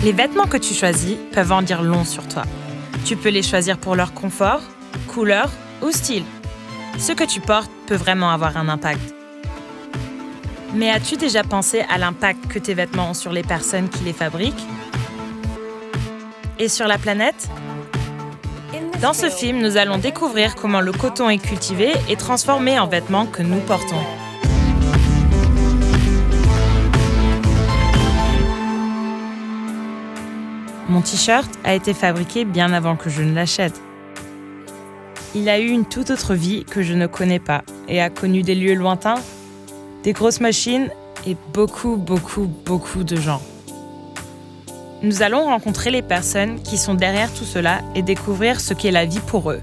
Les vêtements que tu choisis peuvent en dire long sur toi. Tu peux les choisir pour leur confort, couleur ou style. Ce que tu portes peut vraiment avoir un impact. Mais as-tu déjà pensé à l'impact que tes vêtements ont sur les personnes qui les fabriquent? Et sur la planète? Dans ce film, nous allons découvrir comment le coton est cultivé et transformé en vêtements que nous portons. Mon t-shirt a été fabriqué bien avant que je ne l'achète. Il a eu une toute autre vie que je ne connais pas et a connu des lieux lointains, des grosses machines et beaucoup de gens. Nous allons rencontrer les personnes qui sont derrière tout cela et découvrir ce qu'est la vie pour eux.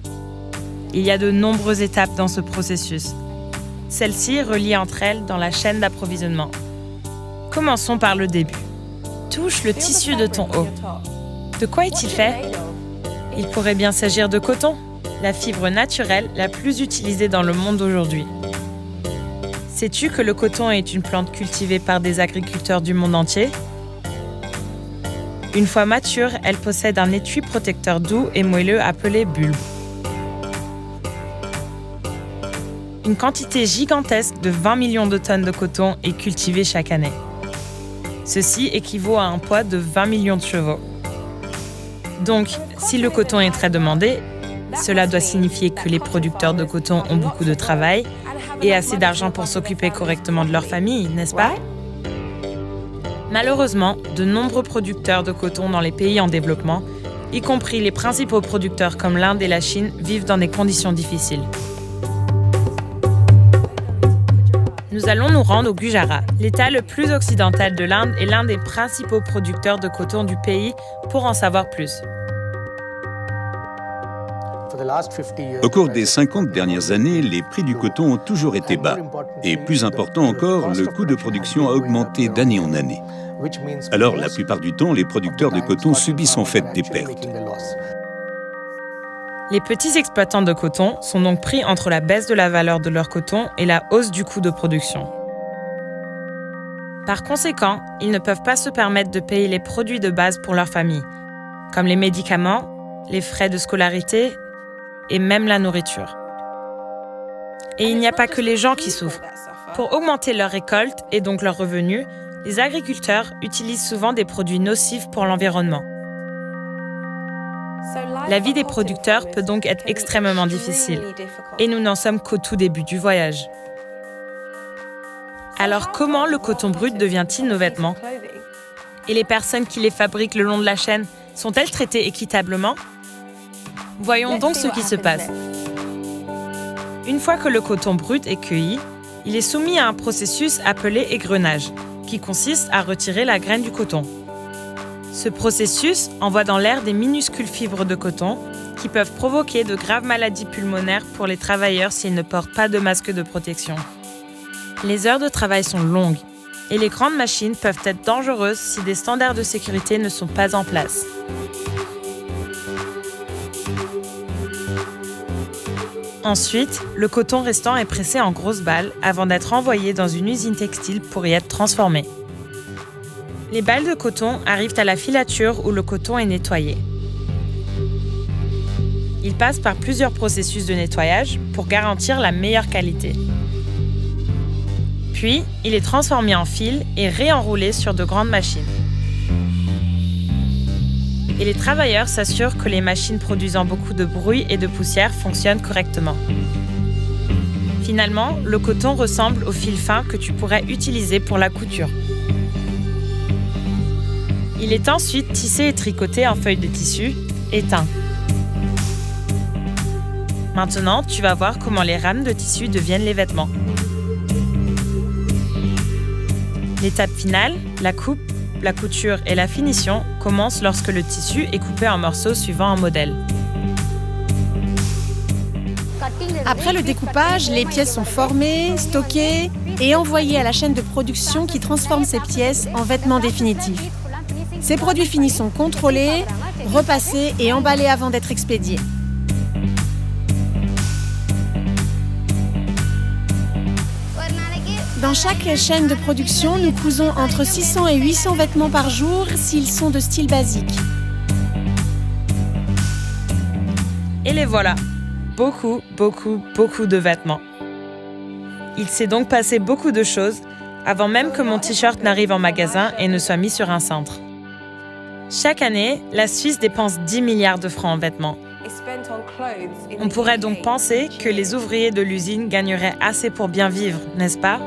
Il y a de nombreuses étapes dans ce processus. Celles-ci relient entre elles dans la chaîne d'approvisionnement. Commençons par le début. Touche le tissu de ton haut. De quoi est-il fait? Il pourrait bien s'agir de coton, la fibre naturelle la plus utilisée dans le monde aujourd'hui. Sais-tu que le coton est une plante cultivée par des agriculteurs du monde entier? Une fois mature, elle possède un étui protecteur doux et moelleux appelé bulbe. Une quantité gigantesque de 20 millions de tonnes de coton est cultivée chaque année. Ceci équivaut à un poids de 20 millions de chevaux. Donc, si le coton est très demandé, cela doit signifier que les producteurs de coton ont beaucoup de travail et assez d'argent pour s'occuper correctement de leur famille, n'est-ce pas? Malheureusement, de nombreux producteurs de coton dans les pays en développement, y compris les principaux producteurs comme l'Inde et la Chine, vivent dans des conditions difficiles. Nous allons nous rendre au Gujarat, l'État le plus occidental de l'Inde et l'un des principaux producteurs de coton du pays, pour en savoir plus. Au cours des 50 dernières années, les prix du coton ont toujours été bas. Et plus important encore, le coût de production a augmenté d'année en année. Alors, la plupart du temps, les producteurs de coton subissent en fait des pertes. Les petits exploitants de coton sont donc pris entre la baisse de la valeur de leur coton et la hausse du coût de production. Par conséquent, ils ne peuvent pas se permettre de payer les produits de base pour leur famille, comme les médicaments, les frais de scolarité et même la nourriture. Et il n'y a pas que les gens qui souffrent. Pour augmenter leur récolte et donc leurs revenus, les agriculteurs utilisent souvent des produits nocifs pour l'environnement. La vie des producteurs peut donc être extrêmement difficile, et nous n'en sommes qu'au tout début du voyage. Alors comment le coton brut devient-il nos vêtements? Et les personnes qui les fabriquent le long de la chaîne sont-elles traitées équitablement? Voyons donc ce qui se passe. Une fois que le coton brut est cueilli, il est soumis à un processus appelé égrenage, qui consiste à retirer la graine du coton. Ce processus envoie dans l'air des minuscules fibres de coton qui peuvent provoquer de graves maladies pulmonaires pour les travailleurs s'ils ne portent pas de masque de protection. Les heures de travail sont longues et les grandes machines peuvent être dangereuses si des standards de sécurité ne sont pas en place. Ensuite, le coton restant est pressé en grosses balles avant d'être envoyé dans une usine textile pour y être transformé. Les balles de coton arrivent à la filature où le coton est nettoyé. Il passe par plusieurs processus de nettoyage pour garantir la meilleure qualité. Puis, il est transformé en fil et réenroulé sur de grandes machines. Et les travailleurs s'assurent que les machines produisant beaucoup de bruit et de poussière fonctionnent correctement. Finalement, le coton ressemble au fil fin que tu pourrais utiliser pour la couture. Il est ensuite tissé et tricoté en feuilles de tissu et teint. Maintenant, tu vas voir comment les rames de tissu deviennent les vêtements. L'étape finale, la coupe, la couture et la finition commencent lorsque le tissu est coupé en morceaux suivant un modèle. Après le découpage, les pièces sont formées, stockées et envoyées à la chaîne de production qui transforme ces pièces en vêtements définitifs. Ces produits finis sont contrôlés, repassés et emballés avant d'être expédiés. Dans chaque chaîne de production, nous cousons entre 600 et 800 vêtements par jour s'ils sont de style basique. Et les voilà. Beaucoup de vêtements. Il s'est donc passé beaucoup de choses avant même que mon t-shirt n'arrive en magasin et ne soit mis sur un cintre. Chaque année, la Suisse dépense 10 milliards de francs en vêtements. On pourrait donc penser que les ouvriers de l'usine gagneraient assez pour bien vivre, n'est-ce pas?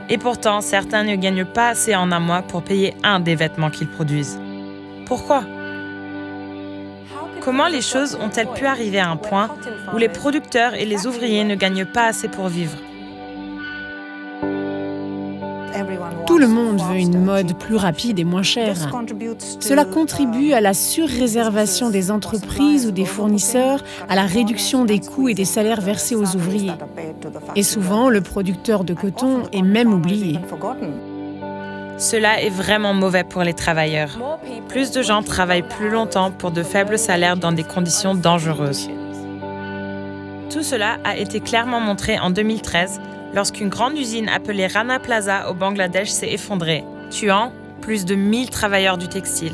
Et pourtant, certains ne gagnent pas assez en un mois pour payer un des vêtements qu'ils produisent. Pourquoi? Comment les choses ont-elles pu arriver à un point où les producteurs et les ouvriers ne gagnent pas assez pour vivre? Tout le monde veut une mode plus rapide et moins chère. Cela contribue à la surréservation des entreprises ou des fournisseurs, à la réduction des coûts et des salaires versés aux ouvriers. Et souvent, le producteur de coton est même oublié. Cela est vraiment mauvais pour les travailleurs. Plus de gens travaillent plus longtemps pour de faibles salaires dans des conditions dangereuses. Tout cela a été clairement montré en 2013 lorsqu'une grande usine appelée Rana Plaza au Bangladesh s'est effondrée, tuant plus de 1000 travailleurs du textile.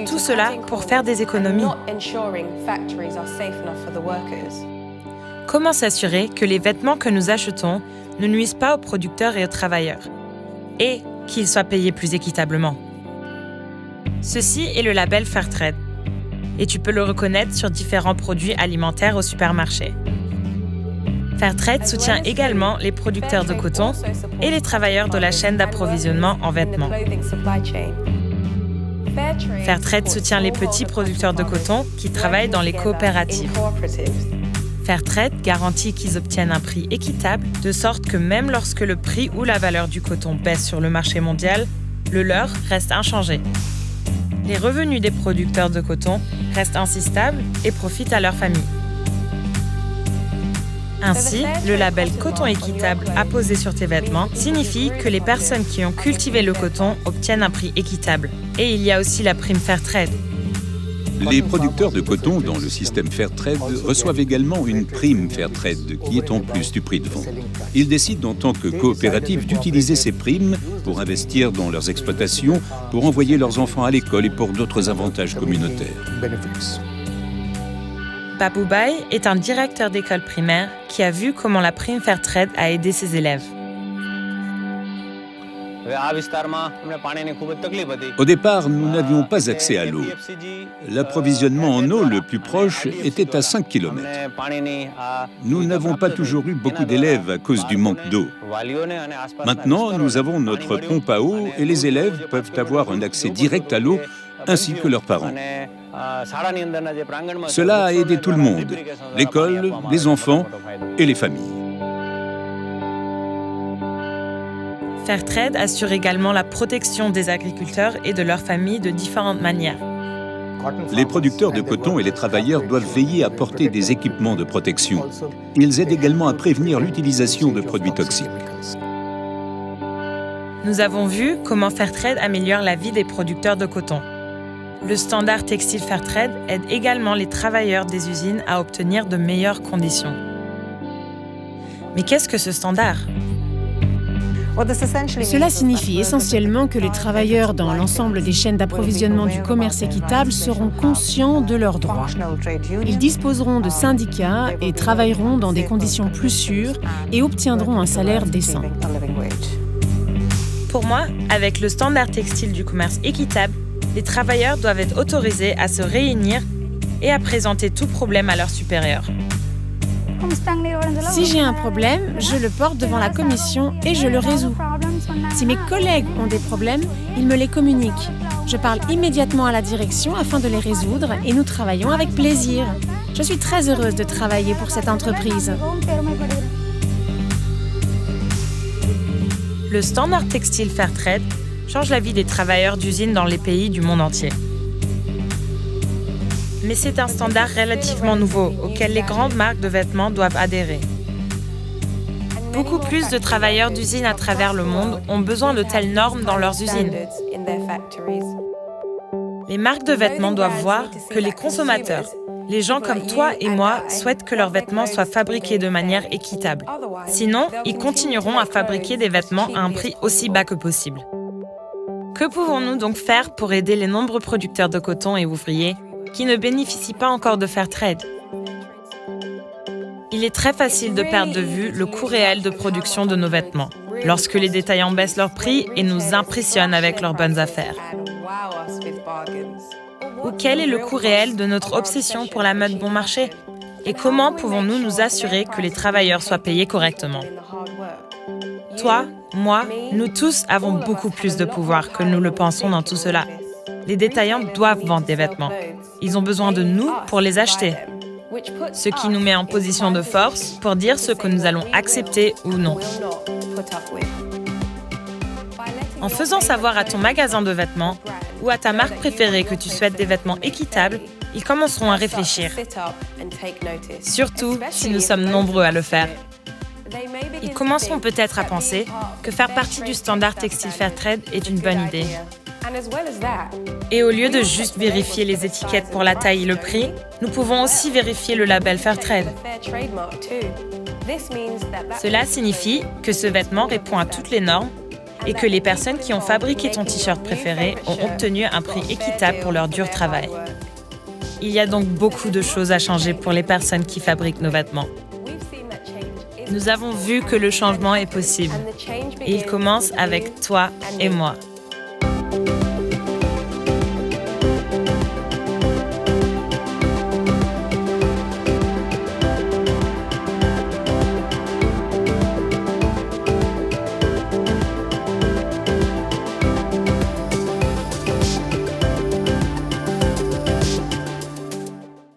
Tout cela pour faire des économies. Comment s'assurer que les vêtements que nous achetons ne nuisent pas aux producteurs et aux travailleurs, et qu'ils soient payés plus équitablement? Ceci est le label Fairtrade, et tu peux le reconnaître sur différents produits alimentaires au supermarché. Fairtrade soutient également les producteurs de coton et les travailleurs de la chaîne d'approvisionnement en vêtements. Fairtrade soutient les petits producteurs de coton qui travaillent dans les coopératives. Fairtrade garantit qu'ils obtiennent un prix équitable, de sorte que même lorsque le prix ou la valeur du coton baisse sur le marché mondial, le leur reste inchangé. Les revenus des producteurs de coton restent ainsi stables et profitent à leurs familles. Ainsi, le label coton équitable apposé sur tes vêtements signifie que les personnes qui ont cultivé le coton obtiennent un prix équitable. Et il y a aussi la prime Fairtrade. Les producteurs de coton dans le système Fairtrade reçoivent également une prime Fairtrade qui est en plus du prix de vente. Ils décident en tant que coopérative d'utiliser ces primes pour investir dans leurs exploitations, pour envoyer leurs enfants à l'école et pour d'autres avantages communautaires. Baboubaï est un directeur d'école primaire qui a vu comment la prime Fairtrade a aidé ses élèves. Au départ, nous n'avions pas accès à l'eau. L'approvisionnement en eau le plus proche était à 5 km. Nous n'avons pas toujours eu beaucoup d'élèves à cause du manque d'eau. Maintenant, nous avons notre pompe à eau et les élèves peuvent avoir un accès direct à l'eau ainsi que leurs parents. Cela a aidé tout le monde, l'école, les enfants et les familles. Fairtrade assure également la protection des agriculteurs et de leurs familles de différentes manières. Les producteurs de coton et les travailleurs doivent veiller à porter des équipements de protection. Ils aident également à prévenir l'utilisation de produits toxiques. Nous avons vu comment Fairtrade améliore la vie des producteurs de coton. Le standard textile Fairtrade aide également les travailleurs des usines à obtenir de meilleures conditions. Mais qu'est-ce que ce standard ? Cela signifie essentiellement que les travailleurs dans l'ensemble des chaînes d'approvisionnement du commerce équitable seront conscients de leurs droits. Ils disposeront de syndicats et travailleront dans des conditions plus sûres et obtiendront un salaire décent. Pour moi, avec le standard textile du commerce équitable, les travailleurs doivent être autorisés à se réunir et à présenter tout problème à leurs supérieurs. Si j'ai un problème, je le porte devant la commission et je le résous. Si mes collègues ont des problèmes, ils me les communiquent. Je parle immédiatement à la direction afin de les résoudre et nous travaillons avec plaisir. Je suis très heureuse de travailler pour cette entreprise. Le standard textile Fairtrade change la vie des travailleurs d'usines dans les pays du monde entier. Mais c'est un standard relativement nouveau auquel les grandes marques de vêtements doivent adhérer. Beaucoup plus de travailleurs d'usines à travers le monde ont besoin de telles normes dans leurs usines. Les marques de vêtements doivent voir que les consommateurs Les gens comme toi et moi souhaitent que leurs vêtements soient fabriqués de manière équitable. Sinon, ils continueront à fabriquer des vêtements à un prix aussi bas que possible. Que pouvons-nous donc faire pour aider les nombreux producteurs de coton et ouvriers qui ne bénéficient pas encore de Fairtrade? Il est très facile de perdre de vue le coût réel de production de nos vêtements, lorsque les détaillants baissent leurs prix et nous impressionnent avec leurs bonnes affaires. Ou quel est le coût réel de notre obsession pour la mode bon marché? Et comment pouvons-nous nous assurer que les travailleurs soient payés correctement? Toi, moi, nous tous avons beaucoup plus de pouvoir que nous le pensons dans tout cela. Les détaillants doivent vendre des vêtements. Ils ont besoin de nous pour les acheter. Ce qui nous met en position de force pour dire ce que nous allons accepter ou non. En faisant savoir à ton magasin de vêtements ou à ta marque préférée que tu souhaites des vêtements équitables, ils commenceront à réfléchir. Surtout si nous sommes nombreux à le faire. Ils commenceront peut-être à penser que faire partie du standard textile Fairtrade est une bonne idée. Et au lieu de juste vérifier les étiquettes pour la taille et le prix, nous pouvons aussi vérifier le label Fairtrade. Cela signifie que ce vêtement répond à toutes les normes et que les personnes qui ont fabriqué ton t-shirt préféré ont obtenu un prix équitable pour leur dur travail. Il y a donc beaucoup de choses à changer pour les personnes qui fabriquent nos vêtements. Nous avons vu que le changement est possible et il commence avec toi et moi.